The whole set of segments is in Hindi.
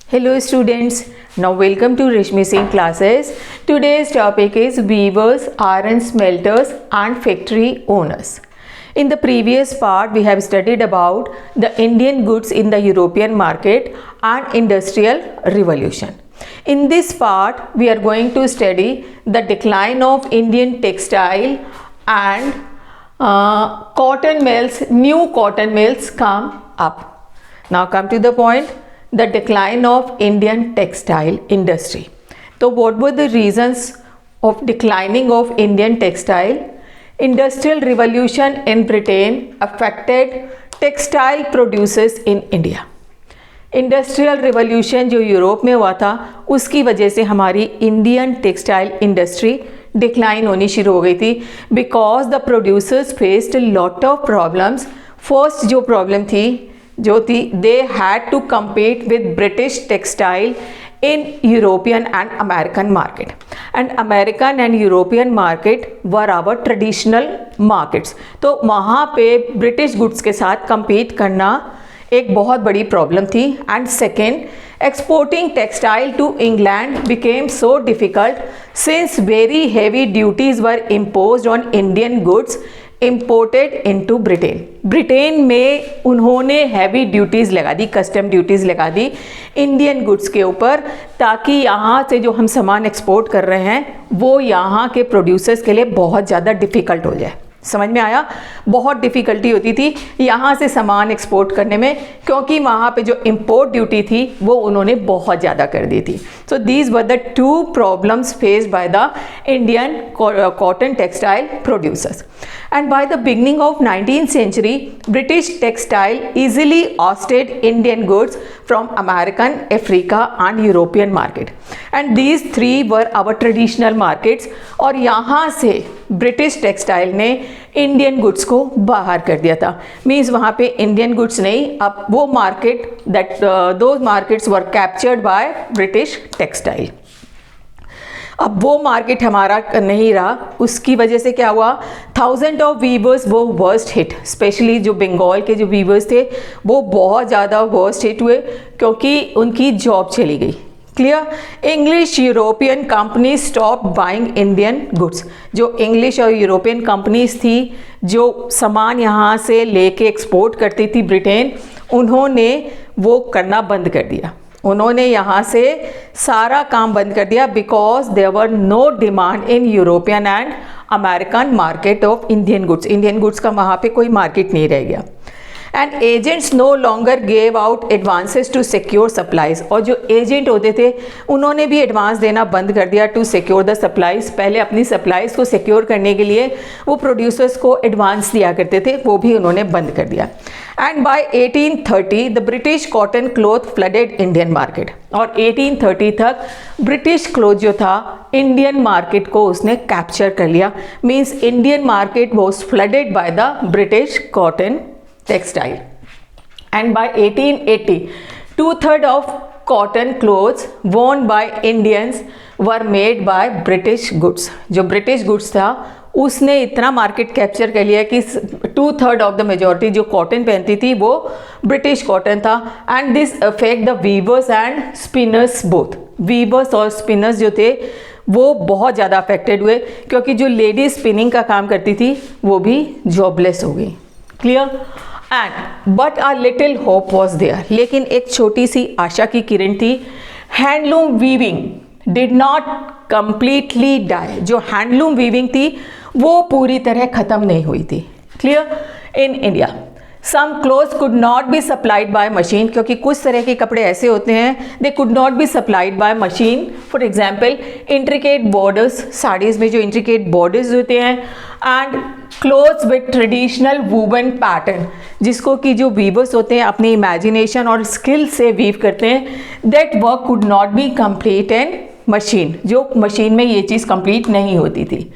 Hello students, now welcome to Reshmi Singh classes. Today's topic is weavers, iron smelters and factory owners. In the previous part we have studied about the Indian goods in the European market and industrial revolution. In this part we are going to study the decline of Indian textile and cotton mills, new cotton mills come up. Now come to the point. The decline of Indian textile industry. So what were the reasons of declining of Indian textile? Industrial revolution in Britain affected textile producers in India. Industrial revolution जो यूरोप में हुआ था उसकी वजह से हमारी इंडियन टेक्सटाइल इंडस्ट्री डिक्लाइन होनी शुरू हो गई थी because the producers faced lot of problems. First जो प्रॉब्लम थी they had to compete with British textile in European and American market, and American and European market were our traditional markets. तो वहाँ पे British goods के साथ compete करना एक बहुत बड़ी प्रॉब्लम थी. And second, exporting textile to England became so difficult since very heavy duties were imposed on Indian goods imported into Britain. Britain में उन्होंने हैवी ड्यूटीज़ लगा दी, कस्टम ड्यूटीज़ लगा दी इंडियन गुड्स के ऊपर, ताकि यहाँ से जो हम सामान एक्सपोर्ट कर रहे हैं वो यहाँ के प्रोड्यूसर्स के लिए बहुत ज़्यादा डिफ़िकल्ट हो जाए. समझ में आया? बहुत डिफ़िकल्टी होती थी यहाँ से सामान एक्सपोर्ट करने में, क्योंकि वहाँ पे जो इम्पोर्ट ड्यूटी थी वो उन्होंने बहुत ज़्यादा कर दी थी. So these were the two problems faced by the Indian cotton textile producers. And by the beginning of 19th century, British textile easily ousted Indian goods from American, Africa and European market. And these three were our traditional markets. और यहाँ से British textile ने Indian goods को बाहर कर दिया था. Means वहाँ पे Indian goods नहीं, अब वो market that those markets were captured by British textile. अब वो मार्केट हमारा नहीं रहा, उसकी वजह से क्या हुआ, थाउजेंड ऑफ वीवर्स वो वर्स्ट हिट. स्पेशली जो बंगाल के जो वीवर्स थे वो बहुत ज़्यादा वर्स्ट हिट हुए क्योंकि उनकी जॉब चली गई. Clear? English European company stop buying Indian goods. जो इंग्लिश और यूरोपियन कंपनीज थी जो सामान यहाँ से लेके एक्सपोर्ट करती थी ब्रिटेन, उन्होंने वो करना बंद कर दिया. उन्होंने यहाँ से सारा काम बंद कर दिया because there were no demand in European and American market of Indian goods. Indian goods का वहाँ पे कोई मार्केट नहीं रह गया. And agents no longer gave out advances to secure supplies. और जो एजेंट होते थे उन्होंने भी एडवांस देना बंद कर दिया टू सिक्योर द सप्लाईज. पहले अपनी सप्लाईज को सिक्योर करने के लिए वो प्रोड्यूसर्स को एडवांस दिया करते थे, वो भी उन्होंने बंद कर दिया. And by 1830 the British cotton cloth flooded Indian market. और 1830 तक ब्रिटिश क्लॉथ जो था इंडियन मार्केट को उसने कैप्चर कर लिया. Means Indian market was flooded by the British cotton textile. And by 1880 2/3 of cotton clothes worn by Indians were made by British goods. जो British goods था उसने इतना मार्केट कैप्चर कर लिया कि 2/3 ऑफ द मेजॉरिटी जो कॉटन पहनती थी वो ब्रिटिश कॉटन था. And this affect the weavers and spinners both. Weavers और स्पिनर्स जो थे वो बहुत ज़्यादा अफेक्टेड हुए क्योंकि जो लेडी स्पिनिंग का काम करती थी वो भी जॉबलेस हो गई. Clear? And but a little hope was there. लेकिन एक छोटी सी आशा की किरण थी. Handloom weaving did not completely die. जो हैंडलूम वीविंग थी वो पूरी तरह ख़त्म नहीं हुई थी. Clear? In India some clothes could not be supplied by machine. क्योंकि कुछ तरह के कपड़े ऐसे होते हैं they could not be supplied by machine. For example intricate borders, saris में जो इंट्रिकेट बॉर्डर्स होते हैं, and clothes with traditional woven pattern, जिसको कि जो वीवर्स होते हैं अपनी इमेजिनेशन और स्किल से वीव करते हैं, that work could not B complete in machine. जो मशीन में ये चीज़ कंप्लीट नहीं होती थी.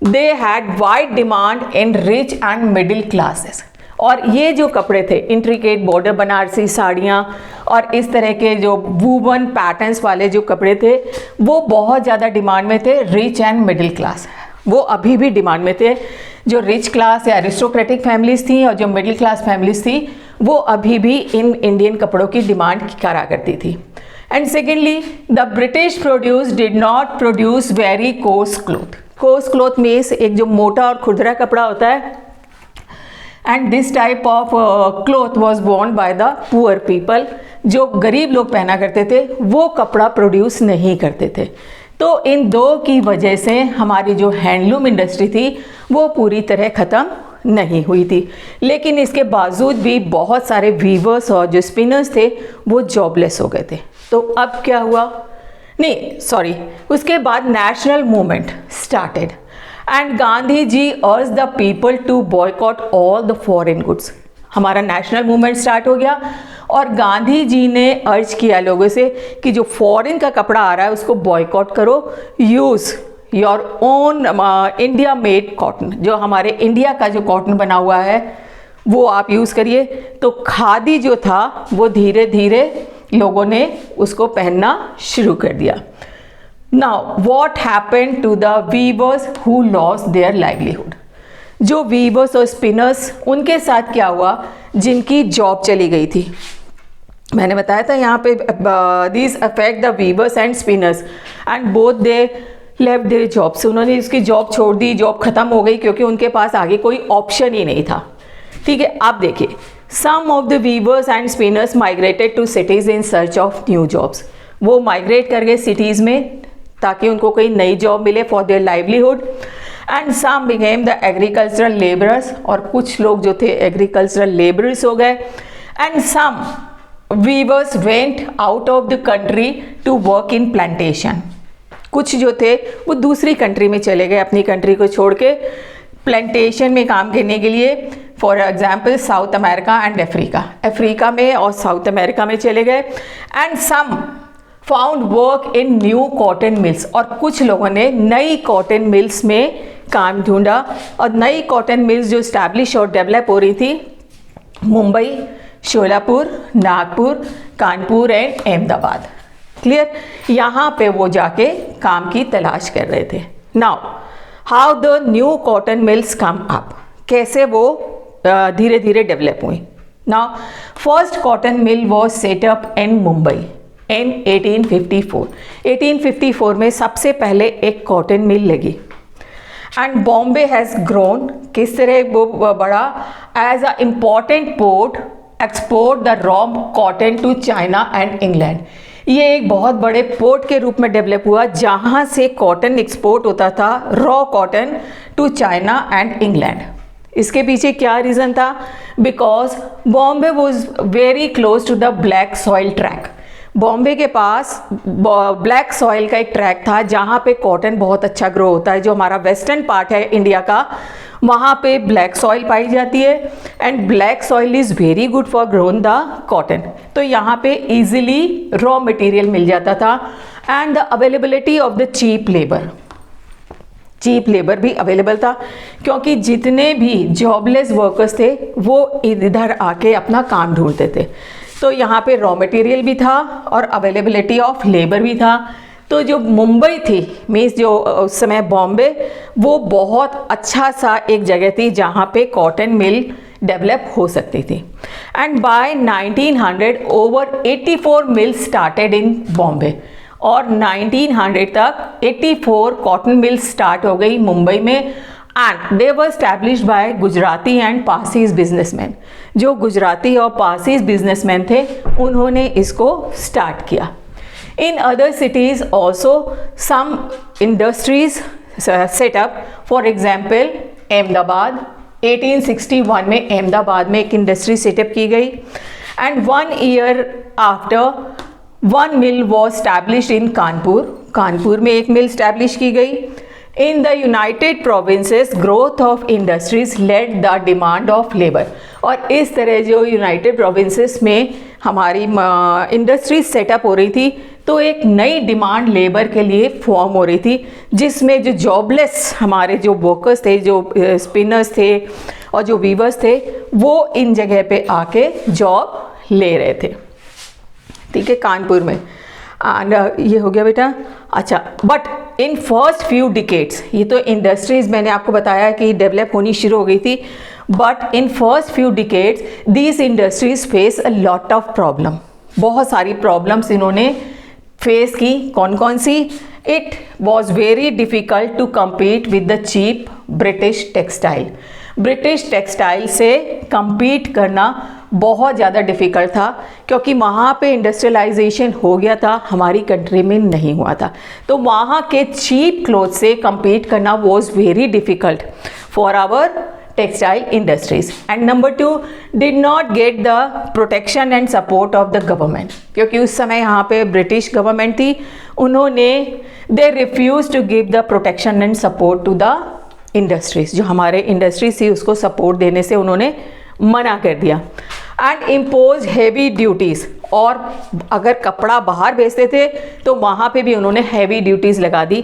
They had wide demand in rich and middle classes. और ये जो कपड़े थे इंट्रिकेट बॉर्डर बनारसी साड़ियाँ और इस तरह के जो वूवन पैटर्न्स वाले जो कपड़े थे वो बहुत ज़्यादा डिमांड में थे. रिच एंड मिडिल क्लास वो अभी भी डिमांड में थे. जो रिच क्लास या एरिस्टोक्रेटिक फैमिलीज थी और जो मिडिल क्लास फैमिलीज थी वो अभी भी इन इंडियन कपड़ों की डिमांड करा करती थी. And secondly the British did not produce very course cloth. Course cloth means एक जो मोटा और खुरदरा कपड़ा होता है, and this type of cloth was Warne by the poor people. जो गरीब लोग पहना करते थे वो कपड़ा प्रोड्यूस नहीं करते थे. तो इन दो की वजह से हमारी जो हैंडलूम इंडस्ट्री थी वो पूरी तरह ख़त्म नहीं हुई थी. लेकिन इसके बावजूद भी बहुत सारे वीवर्स और जो स्पिनर्स थे वो जॉबलेस हो गए थे. तो अब क्या हुआ, नहीं सॉरी, उसके बाद national movement started and Gandhi ji urge the people to boycott all the foreign goods. हमारा नेशनल मूवमेंट स्टार्ट हो गया और गांधी जी ने अर्ज किया लोगों से कि जो फॉरेन का कपड़ा आ रहा है उसको बॉयकॉट करो, use your own India made cotton. जो हमारे इंडिया का जो कॉटन बना हुआ है वो आप यूज़ करिए. तो खादी जो था वो धीरे धीरे लोगों ने उसको पहनना शुरू कर दिया. Now what happened to the weavers who lost their livelihood. जो वीवर्स और स्पिनर्स, उनके साथ क्या हुआ जिनकी जॉब चली गई थी. मैंने बताया था यहाँ पे this affect the weavers and spinners and both they left their jobs. उन्होंने उसकी जॉब छोड़ दी, जॉब ख़त्म हो गई क्योंकि उनके पास आगे कोई ऑप्शन ही नहीं था. ठीक है, आप देखिए, some of the weavers and spinners migrated to cities in search of new jobs. वो माइग्रेट कर गए सिटीज़ में ताकि उनको कोई नई जॉब मिले for their livelihood. And some became the agricultural labourers, और कुछ लोग जो थे एग्रीकल्चरल लेबरर्स हो गए. And some weavers went out of the country to work in plantation. कुछ जो थे वो दूसरी कंट्री में चले गए, अपनी कंट्री को छोड़ के प्लांटेशन में काम करने के लिए. For example South America and Africa में और साउथ अमेरिका में चले गए. And some found work in new cotton mills, और कुछ लोगों ने नई कॉटन मिल्स में काम ढूंढा. और नई कॉटन मिल्स जो स्टैब्लिश और डेवलप हो रही थी मुंबई, शोलापुर, नागपुर, कानपुर एंड अहमदाबाद. क्लियर, यहाँ पे वो जाके काम की तलाश कर रहे थे. Now how the new cotton mills come up, कैसे वो धीरे धीरे डेवलप हुई. Now first cotton mill was set up in Mumbai in 1854. 1854 में सबसे पहले एक कॉटन मिल लगी. एंड बॉम्बे हैज़ ग्रोन, किस तरह वो बड़ा, as a important port export the raw cotton to China and England. ये एक बहुत बड़े पोर्ट के रूप में डेवलप हुआ जहाँ से कॉटन एक्सपोर्ट होता था, raw cotton, to China and England. इसके पीछे क्या रीज़न था, because Bombay was very close to the black soil track. Bombay के पास ब्लैक सॉइल का एक ट्रैक था जहाँ पे कॉटन बहुत अच्छा ग्रो होता है. जो हमारा वेस्टर्न पार्ट है इंडिया का, वहाँ पे ब्लैक सॉइल पाई जाती है and black soil is very good for grown the cotton. तो यहाँ पे इजीली रॉ मटेरियल मिल जाता था. And the availability of the cheap labour भी अवेलेबल था, क्योंकि जितने भी जॉबलेस वर्कर्स थे वो इधर आके अपना काम ढूंढते थे. तो यहाँ पे रॉ मटेरियल भी था और अवेलेबिलिटी ऑफ लेबर भी था. तो जो मुंबई थी, मीन्स जो उस समय बॉम्बे, वो बहुत अच्छा सा एक जगह थी जहाँ पे कॉटन मिल डेवलप हो सकती थी. And by 1900 over 84 mills started in Bombay. और 1900 तक 84 कॉटन मिल्स स्टार्ट हो गई मुंबई में. And they were established bye Gujarati and Parsis businessman. जो गुजराती और पारसीज बिजनेसमैन थे उन्होंने इसको स्टार्ट किया. In other cities also some industries set up. For example, Ahmedabad 1861 में अहमदाबाद में एक इंडस्ट्री सेटअप की गई. And 1 year after 1 mill was established in Kanpur. Kanpur में एक मिल स्टैब्लिश की गई. In the United Provinces, growth of industries led the demand of labor. और इस तरह जो यूनाइटेड प्रोविंसेस में हमारी इंडस्ट्रीज सेटअप हो रही थी तो एक नई डिमांड लेबर के लिए फॉर्म हो रही थी, जिसमें जो जॉबलेस हमारे जो वर्कर्स थे, जो स्पिनर्स थे और जो वीवर्स थे, वो इन जगह पे आके जॉब ले रहे थे. ठीक है, कानपुर में. एंड ये हो गया बेटा. अच्छा, but in first few decades, ये तो इंडस्ट्रीज मैंने आपको बताया कि डेवलप होनी शुरू हो गई थी, but in first few decades these industries face a lot of problem. बहुत सारी प्रॉब्लम्स इन्होंने फेस की। कौन कौन सी? It was very difficult to compete with the cheap British textile. British textile से compete करना बहुत ज़्यादा डिफ़िकल्ट था, क्योंकि वहाँ पे इंडस्ट्रियलाइजेशन हो गया था, हमारी कंट्री में नहीं हुआ था। तो वहाँ के चीप क्लोथ से compete करना was very difficult for our textile industries. And number 2, did not get the protection and support of the government, क्योंकि उस समय यहाँ पे ब्रिटिश गवर्नमेंट थी, उन्होंने they refused to give the protection and support to the industries, जो हमारे इंडस्ट्रीज थी उसको सपोर्ट देने से उन्होंने मना कर दिया। एंड इम्पोज हैवी ड्यूटीज़, और अगर कपड़ा बाहर भेजते थे तो वहाँ पे भी उन्होंने हैवी ड्यूटीज़ लगा दी।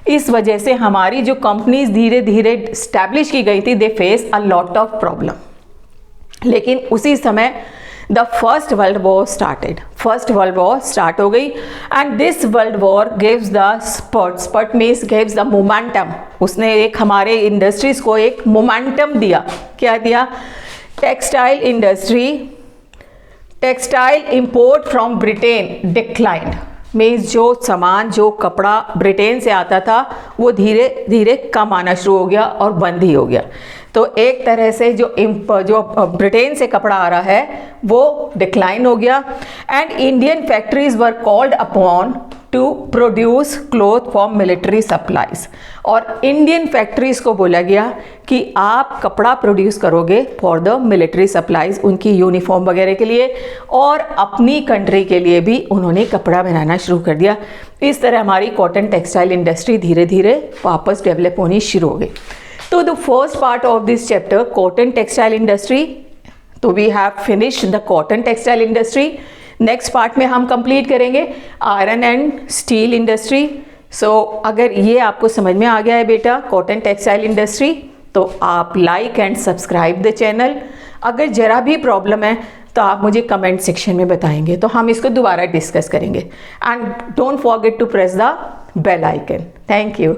इस वजह से हमारी जो कंपनीज धीरे धीरे इस्टेब्लिश की गई थी, they face a lot of problem. लेकिन उसी समय the first world war started, first world war start हो गई, and this world war gives the spurt means gives the momentum. उसने एक हमारे इंडस्ट्रीज को एक मोमेंटम दिया। क्या दिया? Textile industry, textile import from Britain declined, means जो सामान, जो कपड़ा ब्रिटेन से आता था वो धीरे धीरे कम आना शुरू हो गया और बंद ही हो गया। तो एक तरह से जो ब्रिटेन से कपड़ा आ रहा है वो डिक्लाइन हो गया। And Indian factories were called upon two produce cloth for military supplies, और इंडियन फैक्ट्रीज को बोला गया कि आप कपड़ा प्रोड्यूस करोगे फॉर द मिलिट्री सप्लाईज, उनकी यूनिफॉर्म वगैरह के लिए, और अपनी कंट्री के लिए भी उन्होंने कपड़ा बनाना शुरू कर दिया। इस तरह हमारी कॉटन टेक्सटाइल इंडस्ट्री धीरे धीरे वापस डेवलप होनी शुरू हो गई। तो the first part of this chapter cotton textile industry, तो we have finished the cotton textile industry. Next part में हम कंप्लीट करेंगे iron and steel industry. So अगर ये आपको समझ में आ गया है बेटा कॉटन टेक्सटाइल इंडस्ट्री, तो आप like and subscribe the channel. अगर ज़रा भी प्रॉब्लम है तो आप मुझे कमेंट सेक्शन में बताएंगे, तो हम इसको दोबारा डिस्कस करेंगे। And don't forget to press the bell icon. Thank you.